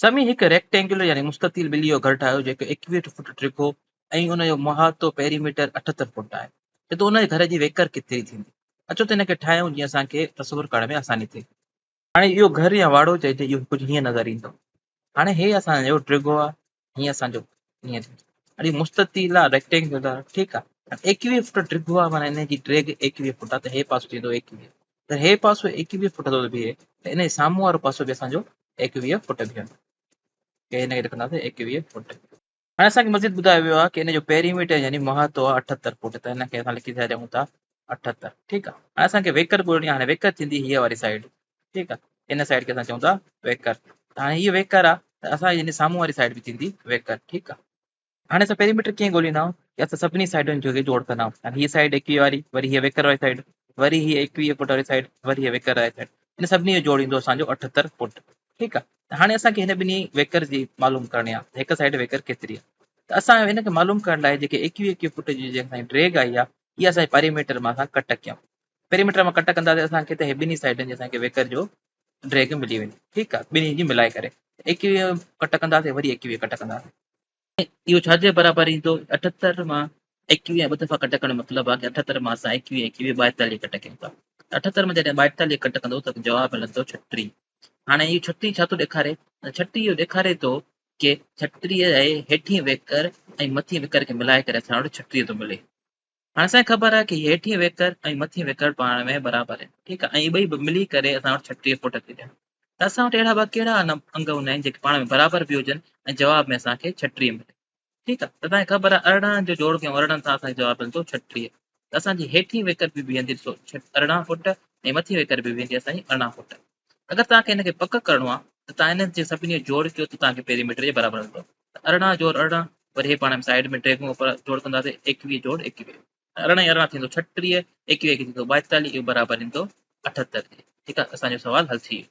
समी हिक रेक्टेंगुलर यानी मुस्ततील ॿिली जो घर ठाहियो जेको 21 फुट टिघो ऐं उनजो मुहातो पेरीमीटर 78 फुट आहे। त उनजे घर जी वेकर केतिरी थींदी? अचो त हिनखे ठाहियूं जीअं असांखे तसवुरु करण में आसानी थिए। हाणे इहो घर या वाड़ो चइजे इहो कुझु हीअं नज़र ईंदो। हाणे हे असांजो टिघो आहे, हीअं असांजो हीअं थींदो। हाणे मुस्ततील आहे, रेक्टेंगुलर, ठीकु आहे। 21 फुट टिघो आहे माना हिनजी ड्रेग 21 फुट आहे, त हे पासो थींदो 21। त हे पासो 21 फुट थो बीहे, त इन जे साम्हूं वारो पासो बि असांजो 21 फुट बीहंदो। के हिनखे रखंदासीं 21 फुट। हाणे असांखे मज़ीद ॿुधायो वियो आहे की हिन जो पेरीमीटर यानी मुहातो आहे 78 फुट, त हिनखे असां लिखी था ॾियूं था 78, ठीकु आहे। हाणे असांखे वेकर ॻोल्हणी आहे। हाणे वेकर थींदी हीअ वारी साइड, ठीकु आहे। हिन साइड खे असां चऊं था वेकर। हाणे हीअ वेकर आहे, त असांजी हिन साम्हूं वारी साइड बि थींदी वेकर, ठीकु आहे। हाणे असां पेरीमीटर कीअं ॻोल्हींदा आहियूं की असां सभिनी साइडुनि जो जोड़ कंदा आहियूं। हाणे हीअ साइड 21 वारी, वरी हीअ वेकर वारी साइड, वरी हीअ 21 फुट वारी साइड, वरी हीअ वेकर वारी साइड, हिन सभिनी जो जोड़ ईंदो असांजो 78 फुट, ठीकु आहे। त हाणे असांखे हिन ॿिन्ही वेकर जी मालूम करणी आहे, हिकु साइड वेकर केतिरी आहे। त असां हिनखे मालूम करण लाइ जेके 21 फुट जी जेका असांजी ड्रेग आई आहे, इहा असांजे पेरीमीटर मां असां कट कयूं। पेरीमीटर मां कट कंदासीं असांखे त हे ॿिन्ही साइडनि जी असांखे वेकर जो ड्रेग मिली वेंदी, ठीकु आहे, ॿिन्ही जी मिलाए करे। 21 कट कंदासीं, वरी 21 कट कंदासीं। इहो छाजे बराबरि ईंदो? 78 मां 21 ॿ दफ़ा कट करण जो मतिलबु आहे की 78 मां असां 21 42 कट कयूं था। 78 में जॾहिं 42 कट कंदो त जवाबु मिलंदो 36। हाणे इहो 36 छा थो ॾेखारे? 36 इहो ॾेखारे थो की 36 आहे हेठीं वेकर ऐं मथीं वेकर खे मिलाए करे असां वटि 36 थो मिले। हाणे असांखे ख़बर आहे की हेठीं वेकर ऐं मथीं वेकर पाण में बराबरि आहिनि, ठीकु आहे, ऐं ॿई बि मिली करे असां वटि 36 फुट थी ॾियनि। त असां वटि अहिड़ा ॿ कहिड़ा अंग हूंदा आहिनि जेके पाण में बराबरि बि हुजनि ऐं जवाब में असांखे 36 मिले, ठीकु आहे। त तव्हांखे ख़बर आहे 18 जो जोड़ कयूं, 18 सां असांखे जवाबु मिलंदो 36। त असांजी हेठीं वेकर बि बीहंदी 18 फुट ऐं मथीं वेकर बि बीहंदी असांजी 18 फुट। अगरि तव्हांखे हिनखे पक करिणो आहे त तव्हां हिन जे सभिनी जो जोड़ कयो त तव्हांखे पेरीमीटर जे बराबरि मिलंदो। 18 जोड़ 18, वरी हे पाण में साइड में ड्रेगूं जोड़ कंदासीं, 21 जोड़ 21, 18 ऐं 18 थींदो 36, 21 थींदो 42, इहो बराबरि ईंदो 78 ते, ठीकु आहे। असांजो सवाल हल थी वियो।